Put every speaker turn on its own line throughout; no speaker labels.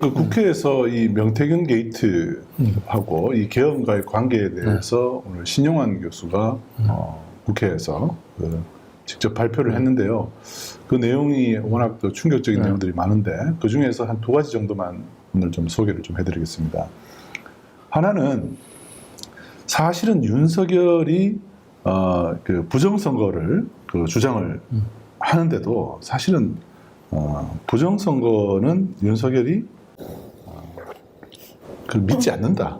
그 국회에서 이 명태균 게이트하고 이 계엄과의 관계에 대해서 오늘 신용환 교수가 국회에서 직접 발표를 했는데요. 그 내용이 워낙 또 충격적인 내용들이 많은데 그 중에서 한 두 가지 정도만 오늘 좀 소개를 좀 해드리겠습니다. 하나는 사실은 윤석열이 그 부정선거를 그 주장을 하는데도 사실은 부정선거는 윤석열이 그 믿지 않는다.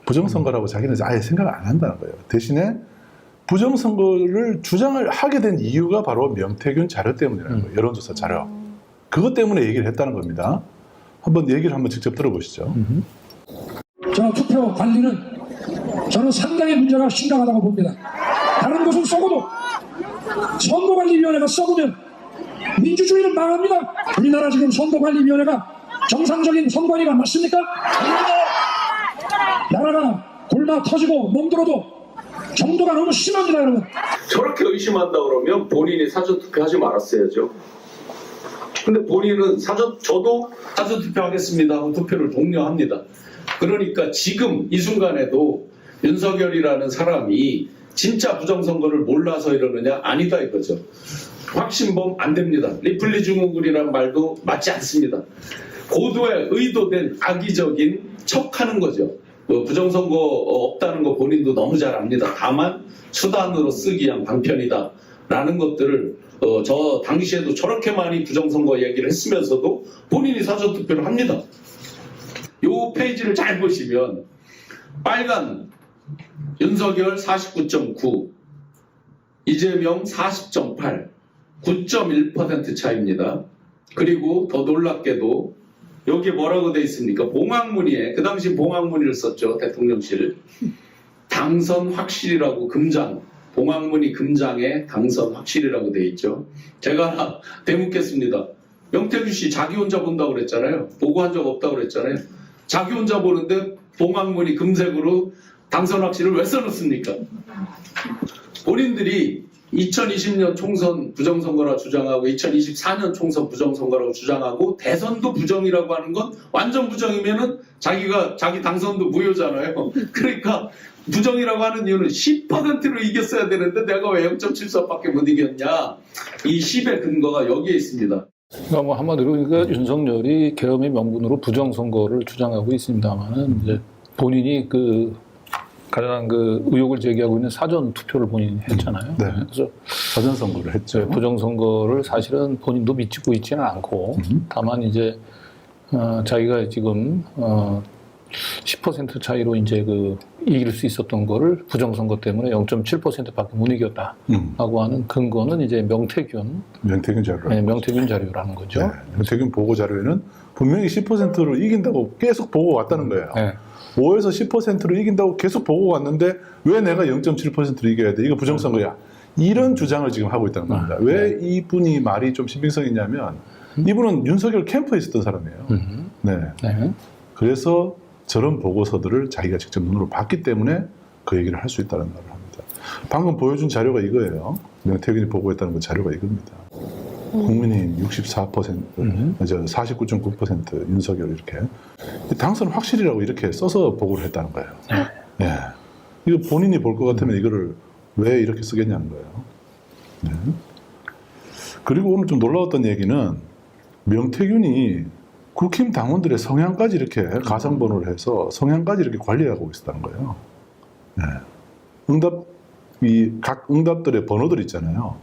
부정선거라고 자기는 아예 생각을 안 한다는 거예요. 대신에 부정선거를 주장을 하게 된 이유가 바로 명태균 자료 때문이라는 거예요. 여론조사 자료. 그것 때문에 얘기를 했다는 겁니다. 한번 얘기를 한번 직접 들어보시죠.
저 투표 관리는 저는 상당히 문제가 심각하다고 봅니다. 다른 것은 썩어도 선거관리위원회가 썩으면 민주주의는 망합니다. 우리나라 지금 선거관리위원회가 정상적인 선관위가 맞습니까? 나라가 골마 터지고 멍들어도 정도가 너무 심합니다, 여러분.
저렇게 의심한다 그러면 본인이 사전투표하지 말았어야죠. 근데 본인은 저도 사전투표하겠습니다 하고 투표를 독려합니다. 그러니까 지금 이 순간에도 윤석열이라는 사람이 진짜 부정선거를 몰라서 이러느냐? 아니다 이거죠. 확신범 안 됩니다. 리플리 증후군이란 말도 맞지 않습니다. 고도의 의도된 악의적인 척하는 거죠. 부정선거 없다는 거 본인도 너무 잘 압니다. 다만 수단으로 쓰기 위한 방편이다 라는 것들을 저 당시에도 저렇게 많이 부정선거 얘기를 했으면서도 본인이 사전투표를 합니다. 요 페이지를 잘 보시면 빨간 윤석열 49.9 이재명 40.8 9.1% 차이입니다. 그리고 더 놀랍게도 여기 뭐라고 돼 있습니까? 봉황문의에 그 당시 봉황문의를 썼죠. 대통령실 당선 확실이라고 금장 봉황문의 금장에 당선 확실이라고 돼 있죠. 제가 하나 대묻겠습니다. 명태균 씨 자기 혼자 본다고 그랬잖아요. 보고한 적 없다고 그랬잖아요. 자기 혼자 보는데 봉황문의 금색으로 당선 확실을 왜 써놓습니까? 본인들이 2020년 총선 부정선거라 주장하고 2024년 총선 부정선거라고 주장하고 대선도 부정이라고 하는 건 완전 부정이면은 자기 당선도 무효잖아요. 그러니까 부정이라고 하는 이유는 10%로 이겼어야 되는데 내가 왜 0.74밖에 못 이겼냐. 이 10의 근거가 여기에 있습니다.
그러니까 뭐 한마디로 그러니까 윤석열이 계엄의 명분으로 부정선거를 주장하고 있습니다만은 이제 본인이 가장 의혹을 제기하고 있는 사전 투표를 본인이 했잖아요.
네.
그래서
사전 선거를 했죠.
부정선거를 사실은 본인도 믿고 있지는 않고 다만 이제 자기가 지금 10% 차이로 이제 이길 수 있었던 거를 부정선거 때문에 0.7%밖에 못 이겼다라고 하는 근거는 이제 명태균 자료. 네, 명태균 자료라는 거죠.
네, 명태균 보고 자료에는 분명히 10%로 이긴다고 계속 보고 왔다는 거예요.
네.
5에서 10%로 이긴다고 계속 보고 왔는데 왜 내가 0.7%로 이겨야 돼? 이거 부정선거야. 이런 주장을 지금 하고 있다는 겁니다. 왜 이분이 말이 좀 신빙성이 있냐면 이분은 윤석열 캠프에 있었던 사람이에요. 네. 그래서 저런 보고서들을 자기가 직접 눈으로 봤기 때문에 그 얘기를 할 수 있다는 말을 합니다. 방금 보여준 자료가 이거예요. 명태균이 보고했다는 그 자료가 이겁니다. 국민의힘 64%, 49.9% 윤석열 이렇게 당선 확실이라고 이렇게 써서 보고를 했다는 거예요. 네. 이거 본인이 볼 것 같으면 이거를 왜 이렇게 쓰겠냐는 거예요. 네. 그리고 오늘 좀 놀라웠던 얘기는 명태균이 국힘 당원들의 성향까지 이렇게 가상번호를 해서 성향까지 이렇게 관리하고 있었다는 거예요. 네. 각 응답들의 번호들 있잖아요.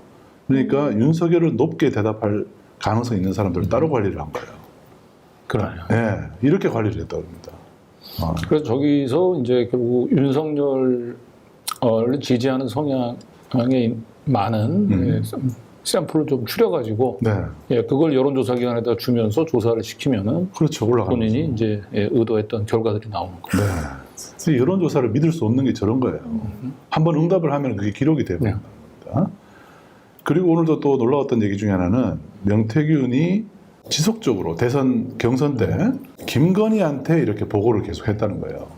그러니까 윤석열을 높게 대답할 가능성이 있는 사람들을 따로 관리를 한 거예요.
그러네요.
네, 이렇게 관리를 했다고 합니다.
그래서 저기서 이제 결국 윤석열을 지지하는 성향에 많은 샘플을 좀 추려가지고
네.
그걸 여론조사 기관에다 주면서 조사를 시키면은
그렇죠. 올라가는
본인이
거죠.
이제 의도했던 결과들이 나오는 거예요.
네. 여론조사를 믿을 수 없는 게 저런 거예요. 한번 응답을 하면 그게 기록이 되버린다. 그리고 오늘도 또 놀라웠던 얘기 중에 하나는 명태균이 지속적으로 대선 경선 때 김건희한테 이렇게 보고를 계속 했다는 거예요.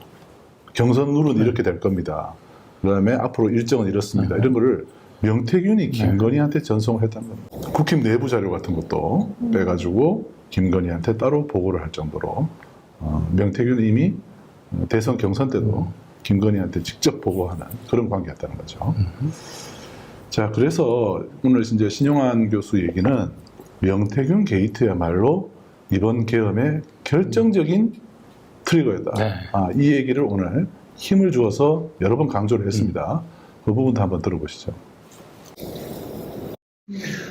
경선 룰은 이렇게 될 겁니다. 그다음에 앞으로 일정은 이렇습니다. 이런 거를 명태균이 김건희한테 전송을 했다는 겁니다. 국힘 내부 자료 같은 것도 빼가지고 김건희한테 따로 보고를 할 정도로 명태균은 이미 대선 경선 때도 김건희한테 직접 보고하는 그런 관계였다는 거죠. 자, 그래서 오늘 이제 신용환 교수 얘기는 명태균 게이트야말로 이번 계엄의 결정적인 트리거였다.
네.
이 얘기를 오늘 힘을 주어서 여러 번 강조를 했습니다. 그 부분도 한번 들어보시죠.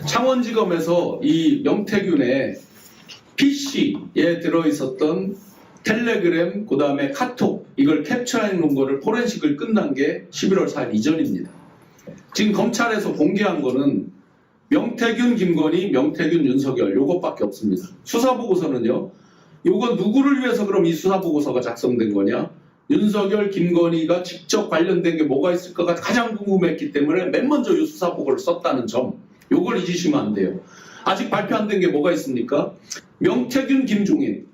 창원지검에서 이 명태균의 PC에 들어있었던 텔레그램, 그 다음에 카톡, 이걸 캡처해 놓은 거를 포렌식을 끝난 게 11월 4일 이전입니다. 지금 검찰에서 공개한 거는 명태균, 김건희, 명태균, 윤석열 요것밖에 없습니다. 수사보고서는요, 요건 누구를 위해서 그럼 이 수사보고서가 작성된 거냐? 윤석열, 김건희가 직접 관련된 게 뭐가 있을까가 가장 궁금했기 때문에 맨 먼저 이 수사보고를 썼다는 점, 요걸 잊으시면 안 돼요. 아직 발표 안 된 게 뭐가 있습니까? 명태균, 김종인.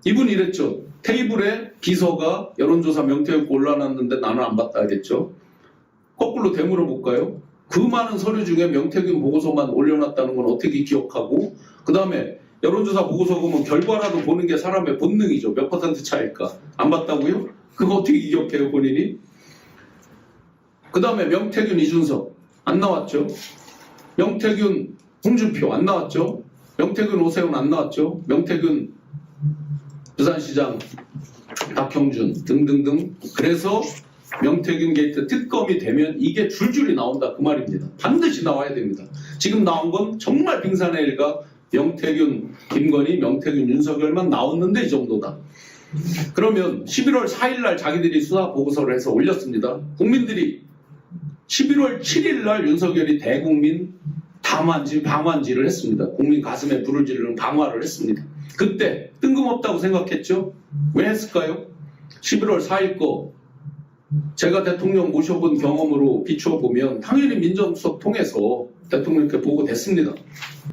이분 이랬죠. 테이블에 비서가 여론조사 명태균 올라놨는데 나는 안 봤다 하겠죠. 거꾸로 되물어 볼까요? 그 많은 서류 중에 명태균 보고서만 올려놨다는 건 어떻게 기억하고, 그 다음에 여론조사 보고서 보면 결과라도 보는 게 사람의 본능이죠. 몇 퍼센트 차일까? 안 봤다고요? 그거 어떻게 기억해요, 본인이? 그 다음에 명태균, 이준석 안 나왔죠. 명태균, 홍준표 안 나왔죠. 명태균, 오세훈 안 나왔죠. 명태균, 부산시장 박형준 등등등. 그래서 명태균 게이트 특검이 되면 이게 줄줄이 나온다 그 말입니다. 반드시 나와야 됩니다. 지금 나온 건 정말 빙산의 일가 명태균, 김건희, 명태균, 윤석열만 나왔는데 이 정도다. 그러면 11월 4일 날 자기들이 수사 보고서를 해서 올렸습니다. 국민들이 11월 7일 날 윤석열이 대국민 방환지를 했습니다. 국민 가슴에 불을 지르는 방화를 했습니다. 그때 뜬금없다고 생각했죠? 왜 했을까요? 11월 4일 거 제가 대통령 모셔본 경험으로 비추어 보면 당연히 민정수석 통해서 대통령께 보고됐습니다.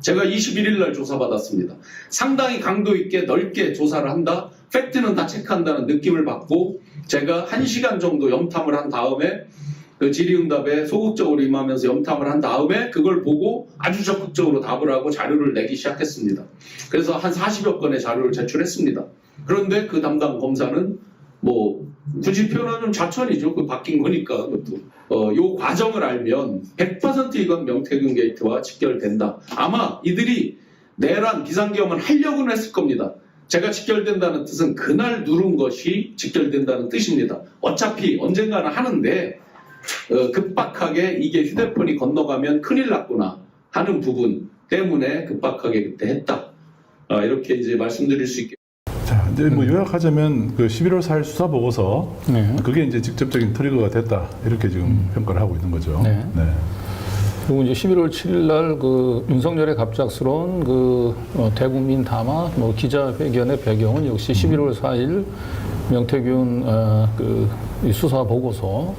제가 21일 날 조사받았습니다. 상당히 강도 있게 넓게 조사를 한다. 팩트는 다 체크한다는 느낌을 받고 제가 1시간 정도 염탐을 한 다음에 그 질의응답에 소극적으로 임하면서 염탐을 한 다음에 그걸 보고 아주 적극적으로 답을 하고 자료를 내기 시작했습니다. 그래서 한 40여 건의 자료를 제출했습니다. 그런데 그 담당 검사는 뭐 굳이 표현하면 좌천이죠. 그 바뀐 거니까 그것도. 요 과정을 알면 100% 이건 명태균 게이트와 직결된다. 아마 이들이 내란 비상계엄을 하려고는 했을 겁니다. 제가 직결된다는 뜻은 그날 누른 것이 직결된다는 뜻입니다. 어차피 언젠가는 하는데 급박하게 이게 휴대폰이 건너가면 큰일 났구나 하는 부분 때문에 급박하게 그때 했다. 이렇게 이제 말씀드릴 수 있겠습니다.
자, 이제 뭐 요약하자면 그 11월 4일 수사 보고서
네.
그게 이제 직접적인 트리거가 됐다 이렇게 지금 평가를 하고 있는 거죠.
네. 그리고 이제 11월 7일 날 그 윤석열의 갑작스러운 그 대국민 담화 뭐 기자회견의 배경은 역시 11월 4일 명태균 이 수사 보고서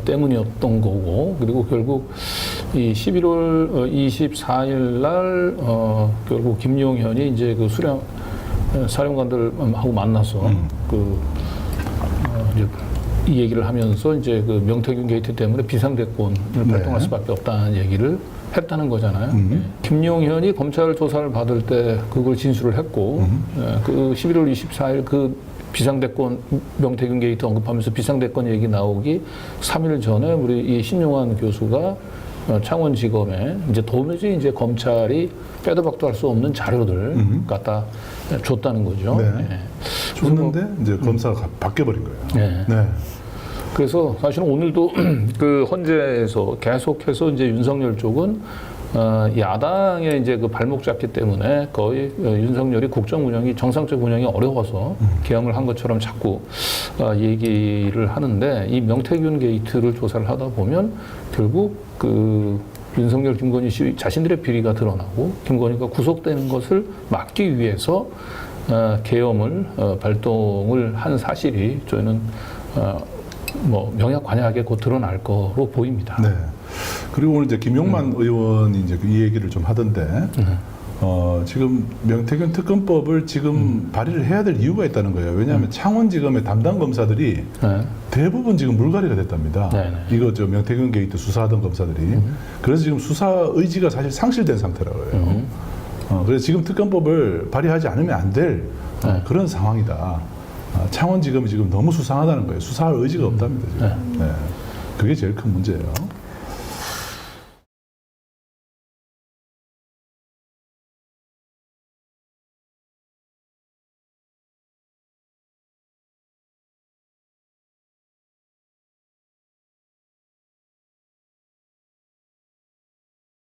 때문이었던 거고, 그리고 결국 이 11월 24일 날 결국 김용현이 이제 그 사령관들하고 만나서 이제 이 얘기를 하면서 이제 그 명태균 게이트 때문에 비상대권을 발동할 수밖에 없다는 얘기를 했다는 거잖아요. 김용현이 검찰 조사를 받을 때 그걸 진술을 했고, 그 11월 24일 그 비상대권 명태균 게이트 언급하면서 비상대권 얘기 나오기 3일 전에 우리 이 신용환 교수가 창원지검에 이제 도무지 이제 검찰이 빼도 박도 할 수 없는 자료들 갖다 줬다는 거죠.
네.
네.
줬는데 이제 검사가 바뀌어버린 거예요.
네.
네.
그래서 사실은 오늘도 그 헌재에서 계속해서 이제 윤석열 쪽은 야당의 이제 그 발목 잡기 때문에 거의 윤석열이 국정 운영이 정상적 운영이 어려워서 계엄을 한 것처럼 자꾸 얘기를 하는데, 이 명태균 게이트를 조사를 하다 보면 결국 그 윤석열, 김건희 씨 자신들의 비리가 드러나고 김건희가 구속되는 것을 막기 위해서 계엄을 발동을 한 사실이 저희는 뭐 명약관약하게 곧 드러날 거로 보입니다.
네. 그리고 오늘 이제 김용만 의원이 이제 이 얘기를 좀 하던데, 지금 명태균 특검법을 지금 발의를 해야 될 이유가 있다는 거예요. 왜냐하면 창원지검의 담당 검사들이 대부분 지금 물갈이가 됐답니다. 이거 저 명태균 게이트 수사하던 검사들이. 그래서 지금 수사 의지가 사실 상실된 상태라고 해요. 그래서 지금 특검법을 발의하지 않으면 안 될
네.
그런 상황이다. 창원지검이 지금 너무 수상하다는 거예요. 수사할 의지가 없답니다. 지금. 네. 그게 제일 큰 문제예요.